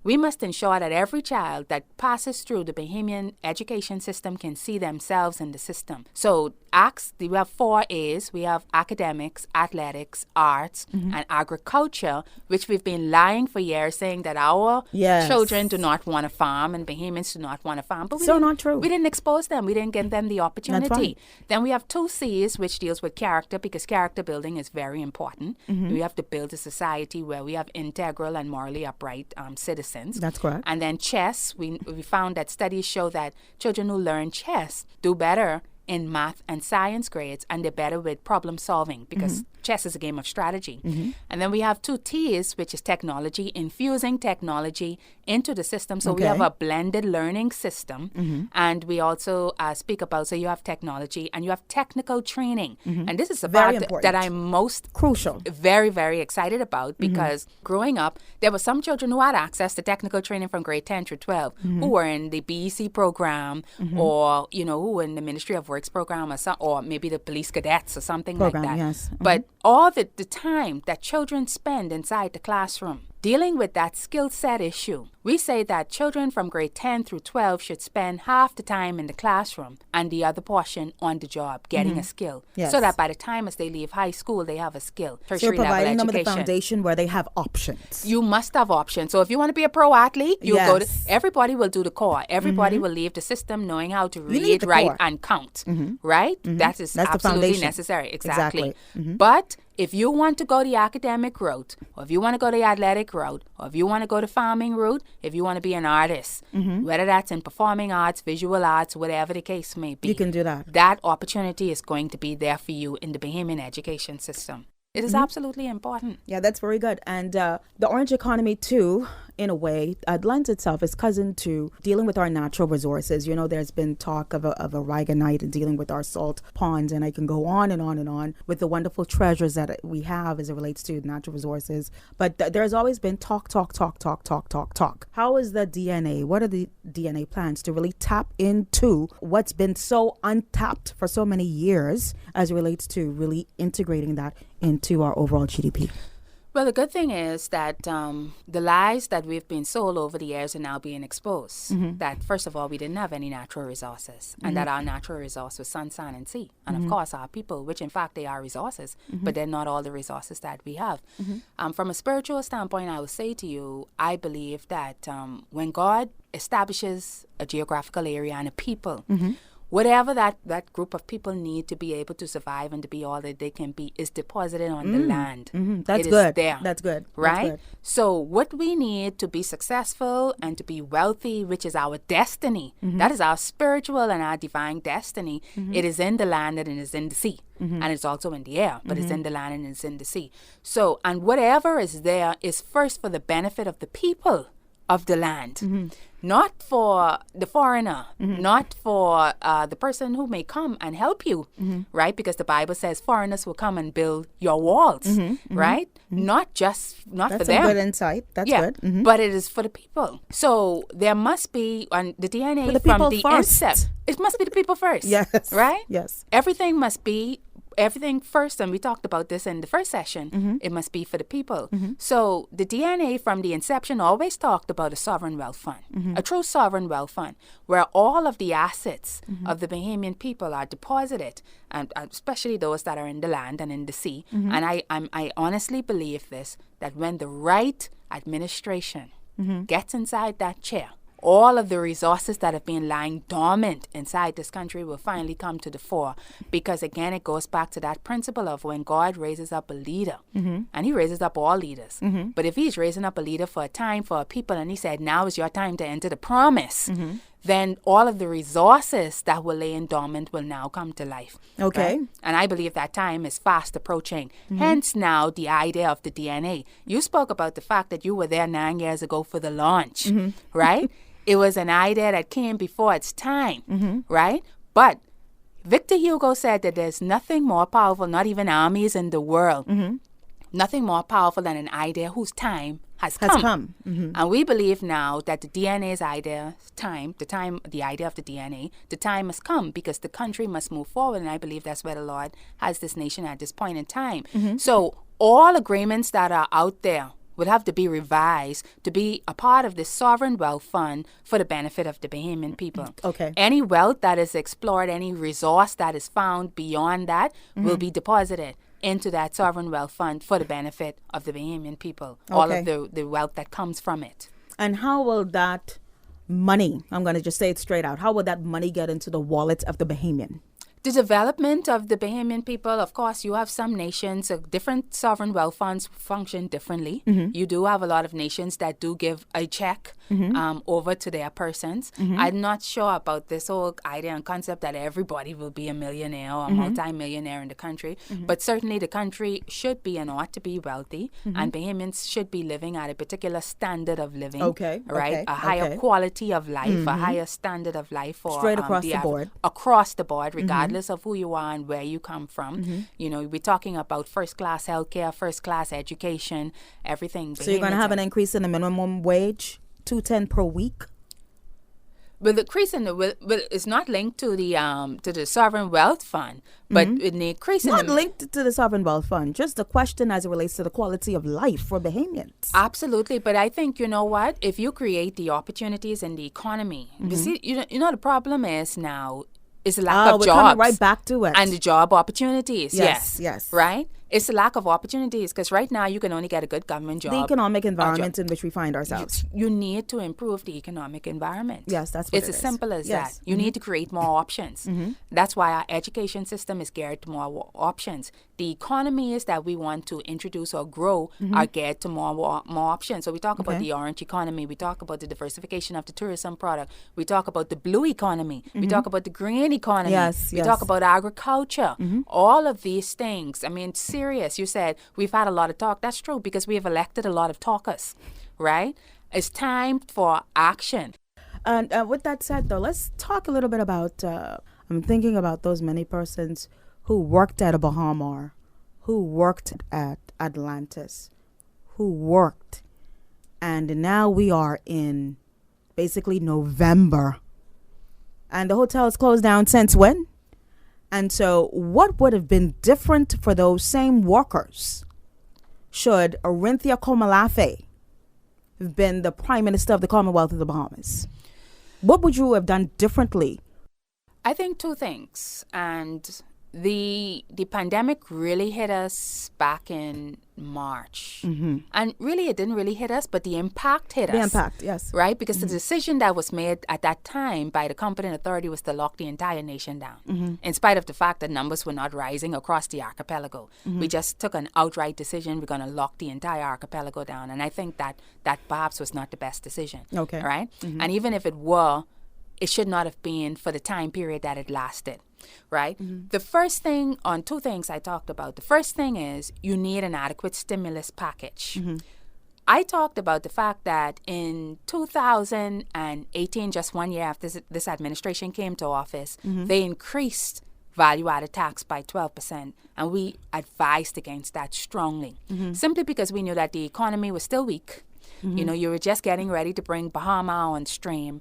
We must ensure that every child that passes through the Bahamian education system can see themselves in the system. So ACTS, we have 4 A's. We have academics, athletics, arts, and agriculture, which we've been lying for years saying that our Yes. children do not want to farm and Bahamians do not want to farm. But So not true. We didn't expose them. We didn't give them the opportunity. right. Then we have 2 C's, which deals with character, because character building is very important. We have to build a society where we have integral and morally upright citizens. That's correct. And then chess, we found that studies show that children who learn chess do better in math and science grades, and they're better with problem solving because chess is a game of strategy. And then we have 2 T's, which is technology, infusing technology into the system. So we Okay. have a blended learning system. And we also speak about, so you have technology and you have technical training. And this is a Very part important. that I'm most Crucial. very, very excited about because growing up, there were some children who had access to technical training from grade 10 through 12 who were in the BEC program or, who were in the Ministry of Works program or maybe the police cadets or something Program, like that. yes. But all the time that children spend inside the classroom, dealing with that skill set issue, we say that children from grade 10 through 12 should spend half the time in the classroom and the other portion on the job, getting a skill. Yes. So that by the time as they leave high school, they have a skill. So you're Tertiary level providing them with the education. foundation where they have options. You must have options. So if you want to be a pro athlete, you go to, Yes. everybody will do the core. Everybody will leave the system knowing how to need read, the write, core. and count. Right? That is That's the absolutely foundation. necessary. Exactly. Exactly. But if you want to go the academic route, or if you want to go the athletic route, or if you want to go the farming route, if you want to be an artist, whether that's in performing arts, visual arts, whatever the case may be, You can do that. That opportunity is going to be there for you in the Bahamian education system. It is absolutely important. Yeah, that's very good. And the orange economy, too, in a way, lends itself as cousin to dealing with our natural resources. You know, there's been talk of a Rigonite and dealing with our salt ponds, and I can go on and on and on with the wonderful treasures that we have as it relates to natural resources. But there's always been talk. How is the DNA? What are the DNA plans to really tap into what's been so untapped for so many years as it relates to really integrating that into our overall GDP? Well, the good thing is that the lies that we've been sold over the years are now being exposed. That, first of all, we didn't have any natural resources, and that our natural resource was sun, sand, and sea. And, of course, our people, which, in fact, they are resources, but they're not all the resources that we have. From a spiritual standpoint, I will say to you, I believe that when God establishes a geographical area and a people, whatever that group of people need to be able to survive and to be all that they can be is deposited on the land. That's It good. is there. That's good. Right? That's good. So what we need to be successful and to be wealthy, which is our destiny, that is our spiritual and our divine destiny, it is in the land and it is in the sea. And it's also in the air, but it's in the land and it's in the sea. So, and whatever is there is first for the benefit of the people of the land, not for the foreigner, not for the person who may come and help you, right? Because the Bible says foreigners will come and build your walls, right? Not just, not That's for them. a good insight. That's good. But it is for the people. So there must be, on the DNA For the from people the first. incept, it must be the people first. Yes. Right? Yes. Everything must be everything first, and we talked about this in the first session, it must be for the people. So the DNA from the inception always talked about a sovereign wealth fund, a true sovereign wealth fund, where all of the assets of the Bahamian people are deposited, and especially those that are in the land and in the sea. And I honestly believe this, that when the right administration gets inside that chair, all of the resources that have been lying dormant inside this country will finally come to the fore. Because again, it goes back to that principle of when God raises up a leader, and he raises up all leaders. But if he's raising up a leader for a time, for a people, and he said, now is your time to enter the promise, then all of the resources that were laying dormant will now come to life. Okay. Right? And I believe that time is fast approaching. Hence now the idea of the DNA. You spoke about the fact that you were there 9 years ago for the launch, right? It was an idea that came before its time, right? But Victor Hugo said that there's nothing more powerful, not even armies in the world, nothing more powerful than an idea whose time has come. And we believe now that the DNA's idea, the idea of the DNA, the time has come because the country must move forward. And I believe that's where the Lord has this nation at this point in time. So all agreements that are out there would have to be revised to be a part of this sovereign wealth fund for the benefit of the Bahamian people. Okay. Any wealth that is explored, any resource that is found beyond that will be deposited into that sovereign wealth fund for the benefit of the Bahamian people, all of the wealth that comes from it. And how will that money, I'm going to just say it straight out, how will that money get into the wallet of the Bahamian? The development of the Bahamian people, of course, you have some nations, different sovereign wealth funds function differently. You do have a lot of nations that do give a check over to their persons. I'm not sure about this whole idea and concept that everybody will be a millionaire or a multi-millionaire in the country, but certainly the country should be and ought to be wealthy, and Bahamians should be living at a particular standard of living, right? A higher quality of life, a higher standard of life for straight across the board. Across the board, regardless of who you are and where you come from. You know, we're talking about first-class healthcare, first-class education, everything. So you're going to have an increase in the minimum wage, $2.10 per week? Well, the increase in the it's not linked to the sovereign wealth fund, but in the increase Not in the, linked to the sovereign wealth fund, just the question as it relates to the quality of life for Bahamians. absolutely. But I think you know what? If you create the opportunities in the economy, you see, you know the problem is now is the lack of we're jobs. coming right back to it. And the job opportunities. Yes. Right? It's the lack of opportunities because right now you can only get a good government job. The economic environment in which we find ourselves. You need to improve the economic environment. Yes, that's what it's it as is. simple as Yes. that. You need to create more options. That's why our education system is geared to more options. The economy is that we want to introduce or grow are geared to more options. So we talk about Okay. the orange economy. We talk about the diversification of the tourism product. We talk about the blue economy. We talk about the green economy. Yes, we yes. talk about agriculture. All of these things. I mean, serious. You said we've had a lot of talk. That's true because we have elected a lot of talkers, right? It's time for action. And with that said, though, let's talk a little bit about, I'm thinking about those many persons who worked at a Bahamar, who worked at Atlantis, who worked. And now we are in basically November. And the hotel is closed down since when? And so what would have been different for those same workers should Orinthia Komalafe have been the Prime Minister of the Commonwealth of the Bahamas? What would you have done differently? I think two things. And the pandemic really hit us back in March. And really, it didn't really hit us, but the impact hit us. The impact, yes. Right? Because the decision that was made at that time by the competent authority was to lock the entire nation down. In spite of the fact that numbers were not rising across the archipelago. We just took an outright decision. We're going to lock the entire archipelago down. And I think that perhaps was not the best decision. Okay. Right? And even if it were, it should not have been for the time period that it lasted. Right? The first thing, on two things I talked about. The first thing is you need an adequate stimulus package. I talked about the fact that in 2018, just 1 year after this administration came to office, they increased value-added tax by 12%, and we advised against that strongly, simply because we knew that the economy was still weak. You know, you were just getting ready to bring Bahama on stream.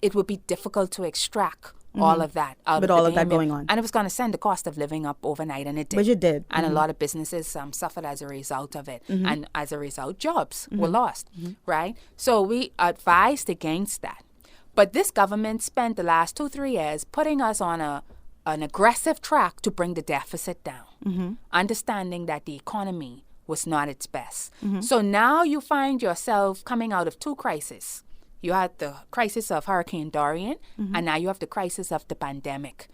It would be difficult to extract all of that out With of all the of that Bahamian- going on. and it was going to send the cost of living up overnight, and it did. But it did. And a lot of businesses suffered as a result of it. And as a result, jobs were lost, right? So we advised against that. But this government spent the last 2-3 years putting us on an aggressive track to bring the deficit down, understanding that the economy was not its best. So now you find yourself coming out of two crises. You had the crisis of Hurricane Dorian, and now you have the crisis of the pandemic.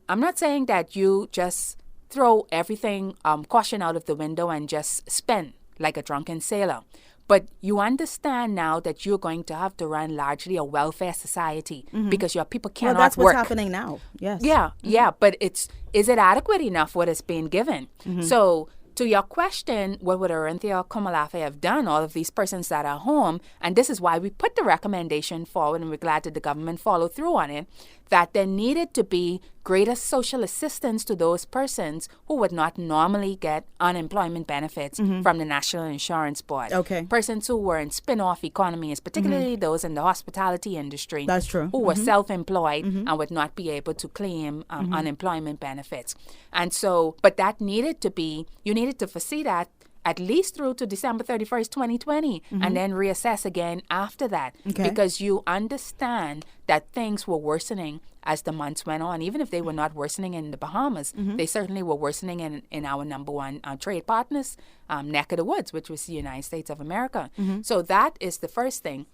I'm not saying that you just throw everything, caution out of the window and just spend like a drunken sailor. But you understand now that you're going to have to run largely a welfare society because your people cannot Well, that's work. what's happening now. Yes. Yeah, but is it adequate enough what is being given? So to your question, what would Orinthia Komalafe have done, all of these persons that are home, and this is why we put the recommendation forward, and we're glad that the government followed through on it, that there needed to be greater social assistance to those persons who would not normally get unemployment benefits from the National Insurance Board. Okay. Persons who were in spin-off economies, particularly those in the hospitality industry. That's true. Who were self-employed and would not be able to claim unemployment benefits. And so, but that needed to be, you needed to foresee that at least through to December 31st, 2020, and then reassess again after that. Okay. Because you understand that things were worsening as the months went on. Even if they were not worsening in the Bahamas, they certainly were worsening in our number one trade partners, neck of the woods, which was the United States of America. So that is the first thing.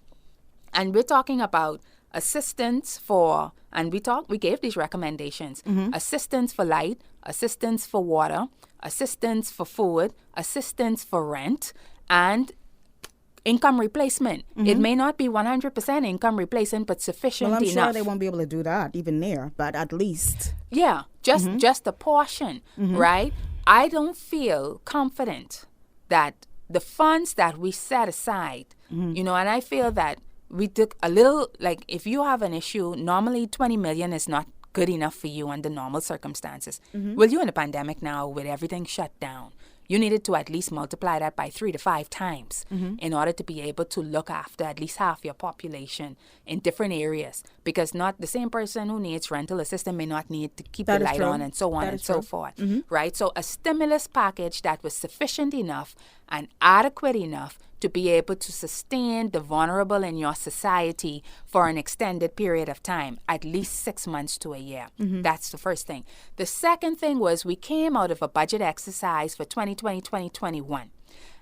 And we're talking about assistance for, and we gave these recommendations, assistance for light, assistance for water, assistance for food, assistance for rent, and income replacement. It may not be 100% income replacement, but sufficient Well, I'm enough. sure they won't be able to do that even near, but at least. Yeah, just a portion, right? I don't feel confident that the funds that we set aside, and I feel that we took a little, like if you have an issue, normally 20 million is not good enough for you under normal circumstances. Well, you're in a pandemic now with everything shut down. you needed to at least multiply that by 3 to 5 times in order to be able to look after at least half your population in different areas. Because not the same person who needs rental assistance may not need to keep the light on and so on and so forth. Right? So a stimulus package that was sufficient enough and adequate enough to be able to sustain the vulnerable in your society for an extended period of time, at least 6 months to a year. That's the first thing. The second thing was we came out of a budget exercise for 2020, 2021.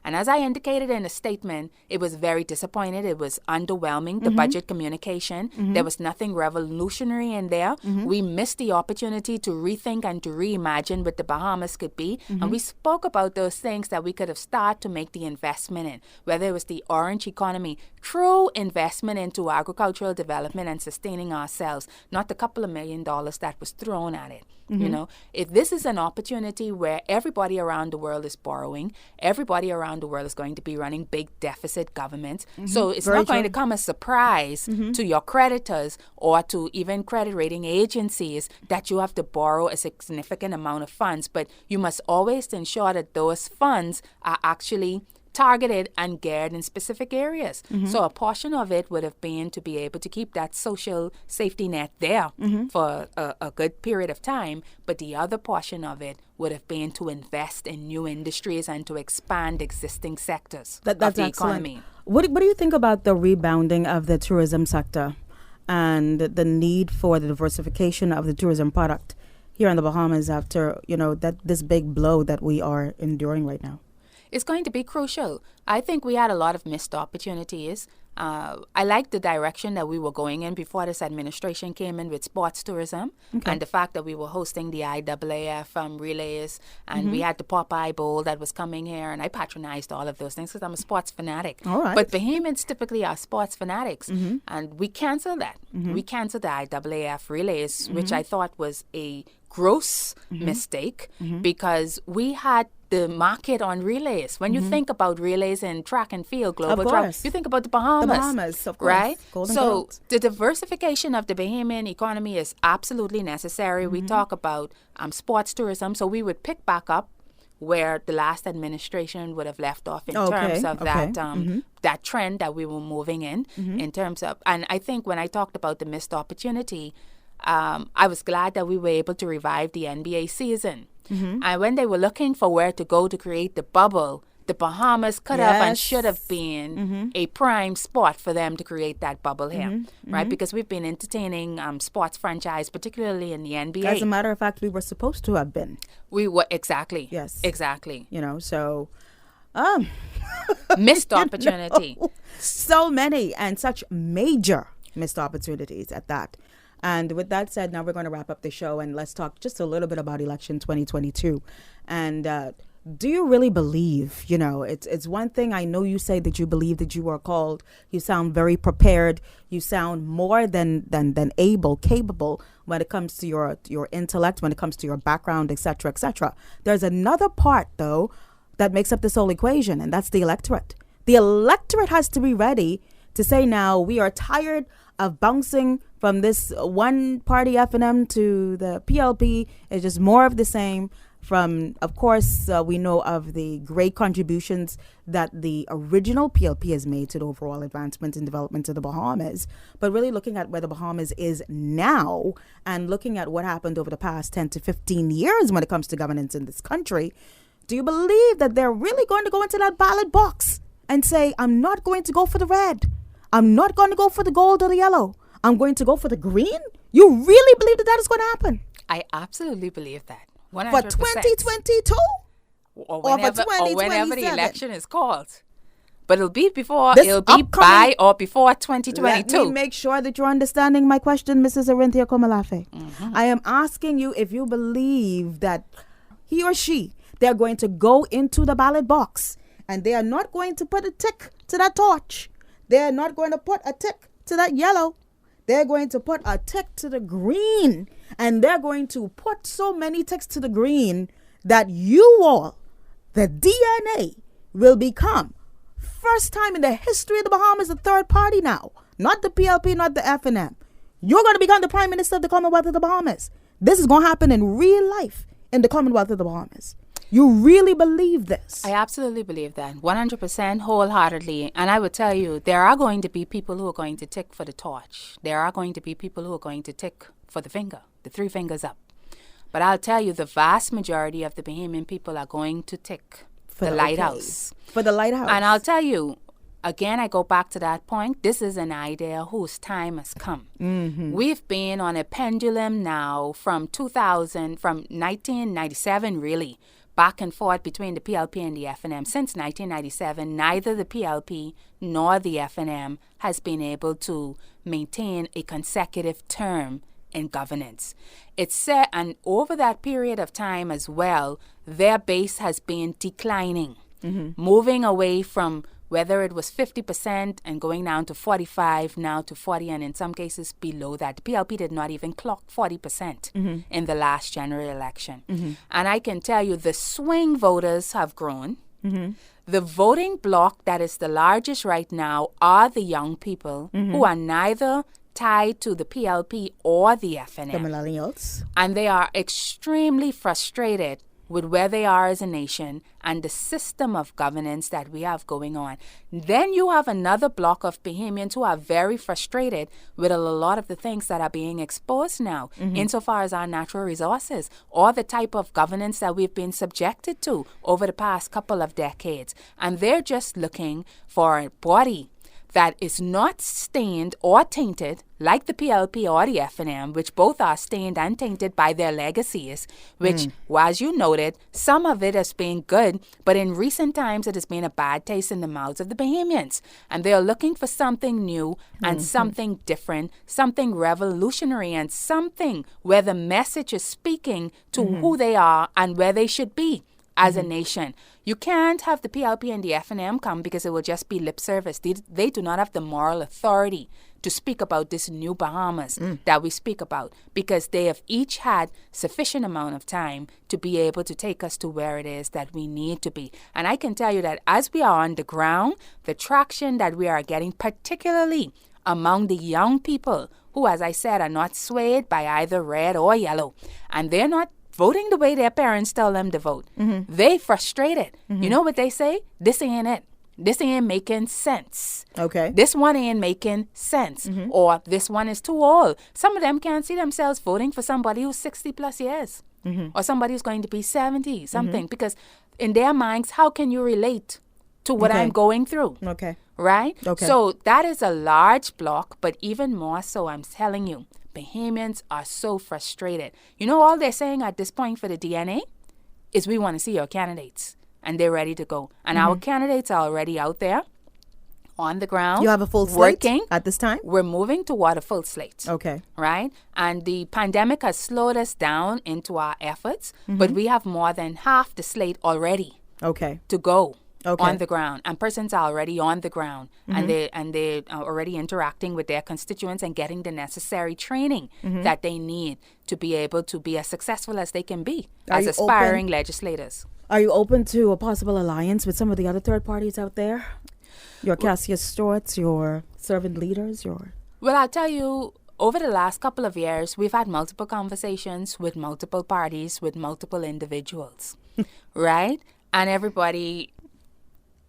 And as I indicated in the statement, it was very disappointed. It was underwhelming, the budget communication. There was nothing revolutionary in there. We missed the opportunity to rethink and to reimagine what the Bahamas could be. And we spoke about those things that we could have started to make the investment in, whether it was the orange economy, true investment into agricultural development and sustaining ourselves, not the couple of $1 million that was thrown at it. You know, if this is an opportunity where everybody around the world is borrowing, everybody around the world is going to be running big deficit governments. So it's not going to come as a surprise to your creditors or to even credit rating agencies that you have to borrow a significant amount of funds. But you must always ensure that those funds are actually targeted and geared in specific areas. So a portion of it would have been to be able to keep that social safety net there for a good period of time, but the other portion of it would have been to invest in new industries and to expand existing sectors of the economy. What do you think about the rebounding of the tourism sector and the need for the diversification of the tourism product here in the Bahamas after, this big blow that we are enduring right now? It's going to be crucial. I think we had a lot of missed opportunities. I like the direction that we were going in before this administration came in with sports tourism and the fact that we were hosting the IAAF relays and we had the Popeye Bowl that was coming here, and I patronized all of those things because I'm a sports fanatic. All right. But Bahamians typically are sports fanatics, and we canceled that. We canceled the IAAF relays, which I thought was a gross mistake because we had the market on relays. When you think about relays in track and field, global track, you think about the Bahamas. The Bahamas, of course. Right? Golden So Girls. the diversification of the Bahamian economy is absolutely necessary. We talk about sports tourism, so we would pick back up where the last administration would have left off in terms of that trend that we were moving in terms of, and I think when I talked about the missed opportunity, I was glad that we were able to revive the NBA season. And when they were looking for where to go to create the bubble, the Bahamas could have and should have been a prime spot for them to create that bubble here, right? Because we've been entertaining sports franchise, particularly in the NBA. As a matter of fact, we were supposed to have been. We were, exactly. Yes. Exactly. So... missed opportunity. So many and such major missed opportunities at that. And with that said, now we're going to wrap up the show and let's talk just a little bit about election 2022. And do you really believe, it's one thing. I know you say that you believe that you are called. You sound very prepared. You sound more than capable when it comes to your intellect, when it comes to your background, et cetera, et cetera. There's another part, though, that makes up this whole equation, and that's the electorate. The electorate has to be ready to say, now, we are tired of bouncing from this one party F&M to the PLP. It's just more of the same. From, of course, we know of the great contributions that the original PLP has made to the overall advancement and development of the Bahamas. But really looking at where the Bahamas is now and looking at what happened over the past 10 to 15 years when it comes to governance in this country, do you believe that they're really going to go into that ballot box and say, I'm not going to go for the red. I'm not going to go for the gold or the yellow. I'm going to go for the green? You really believe that is going to happen? I absolutely believe that. 100%. For 2022? Or for whenever 2027? the election is called. But it'll be upcoming, by or before 2022. Let me make sure that you're understanding my question, Mrs. Arinthia Komalafe. I am asking you if you believe that he or she, they're going to go into the ballot box and they are not going to put a tick to that torch. They're not going to put a tick to that yellow. They're going to put a tick to the green. And they're going to put so many ticks to the green that you all, the DNA, will become, first time in the history of the Bahamas, the third party now. Not the PLP, not the F&M. You're going to become the Prime Minister of the Commonwealth of the Bahamas. This is going to happen in real life in the Commonwealth of the Bahamas. You really believe this? I absolutely believe that, 100% wholeheartedly. And I would tell you, there are going to be people who are going to tick for the torch. There are going to be people who are going to tick for the finger, the 3 fingers up. But I'll tell you, the vast majority of the Bahamian people are going to tick for the lighthouse. For the lighthouse. And I'll tell you, again, I go back to that point. This is an idea whose time has come. We've been on a pendulum now from 1997, really, back and forth between the PLP and the FNM. Since 1997, neither the PLP nor the FNM has been able to maintain a consecutive term in governance. It's said, and over that period of time as well, their base has been declining, moving away from whether it was 50% and going down to 45, now to 40, and in some cases below that. The PLP did not even clock 40% in the last general election. And I can tell you the swing voters have grown. The voting bloc that is the largest right now are the young people who are neither tied to the PLP or the FNM. The millennials. And they are extremely frustrated with where they are as a nation and the system of governance that we have going on. Then you have another block of Bahamians who are very frustrated with a lot of the things that are being exposed now, insofar as our natural resources or the type of governance that we've been subjected to over the past couple of decades. And they're just looking for a body that is not stained or tainted like the PLP or the FNM, which both are stained and tainted by their legacies, which, as you noted, some of it has been good, but in recent times it has been a bad taste in the mouths of the Bahamians. And they are looking for something new and something different, something revolutionary, and something where the message is speaking to who they are and where they should be as a nation. You can't have the PLP and the FNM come because it will just be lip service. They do not have the moral authority to speak about this new Bahamas that we speak about, because they have each had sufficient amount of time to be able to take us to where it is that we need to be. And I can tell you that as we are on the ground, the traction that we are getting, particularly among the young people who, as I said, are not swayed by either red or yellow, and they're not voting the way their parents tell them to vote. They frustrated. You know what they say? This ain't it. This ain't making sense. Okay. This one ain't making sense. Or this one is too old. Some of them can't see themselves voting for somebody who's 60 plus years. Or somebody who's going to be 70 something. Because in their minds, how can you relate to what I'm going through? Okay. Right? Okay. So that is a large block, but even more so, I'm telling you, Bahamians are so frustrated. You know, all they're saying at this point for the DNA is we want to see your candidates, and they're ready to go. And our candidates are already out there on the ground. You have a full slate working at this time? We're moving toward a full slate. Okay. Right? And the pandemic has slowed us down into our efforts, but we have more than half the slate already to go. On the ground, and persons are already on the ground, and they are already interacting with their constituents and getting the necessary training that they need to be able to be as successful as they can be as aspiring legislators. Are you open to a possible alliance with some of the other third parties out there? Your Cassius Stewarts, your servant leaders, your... Well, I'll tell you, over the last couple of years, we've had multiple conversations with multiple parties, with multiple individuals, right? And everybody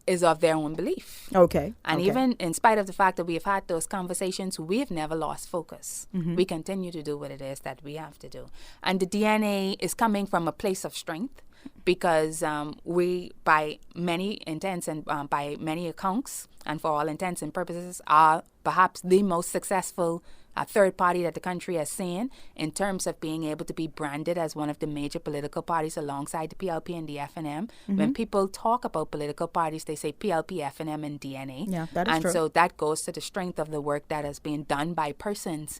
is of their own belief. Okay. And even in spite of the fact that we've had those conversations, we've never lost focus. We continue to do what it is that we have to do. And the DNA is coming from a place of strength, because we, by many intents and by many accounts, and for all intents and purposes, are perhaps the most successful third party that the country has seen in terms of being able to be branded as one of the major political parties alongside the PLP and the FNM. When people talk about political parties, they say PLP, FNM, and DNA. Yeah, that is and true. so that goes to the strength of the work that has been done by persons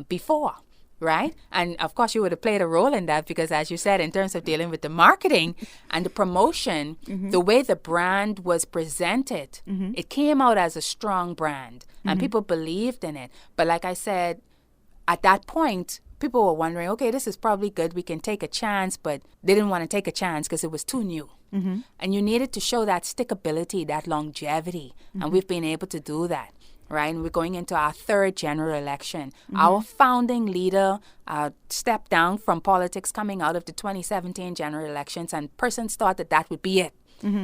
before. Right? And of course, you would have played a role in that, because as you said, in terms of dealing with the marketing and the promotion, the way the brand was presented, it came out as a strong brand and people believed in it. But like I said, at that point, people were wondering, okay, this is probably good. We can take a chance, but they didn't want to take a chance because it was too new. And you needed to show that stickability, that longevity. And we've been able to do that. right? And we're going into our third general election. Our founding leader stepped down from politics coming out of the 2017 general elections, and persons thought that that would be it.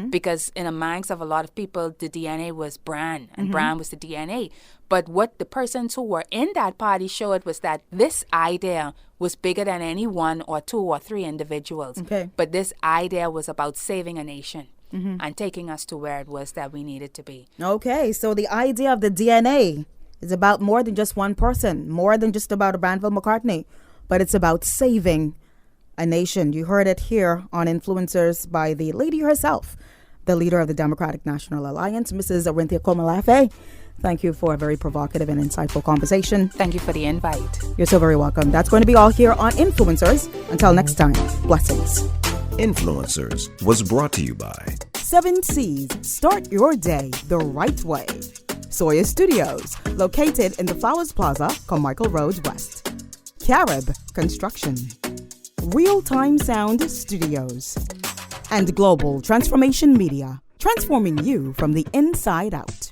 Because in the minds of a lot of people, the DNA was Bran, and Bran was the DNA. But what the persons who were in that party showed was that this idea was bigger than any one or two or three individuals. Okay. But this idea was about saving a nation and taking us to where it was that we needed to be. Okay, so the idea of the DNA is about more than just one person, more than just about a Branville McCartney, but it's about saving a nation. You heard it here on Influencers by the lady herself, the leader of the Democratic National Alliance, Mrs. Arinthia Komalafe. Thank you for a very provocative and insightful conversation. Thank you for the invite. You're so very welcome. That's going to be all here on Influencers. Until next time, blessings. Influencers was brought to you by 7 C's. Start your day the right way. Sawyer Studios, located in the Flowers Plaza, Carmichael Road West. Carib Construction. Real-Time Sound Studios. And Global Transformation Media, transforming you from the inside out.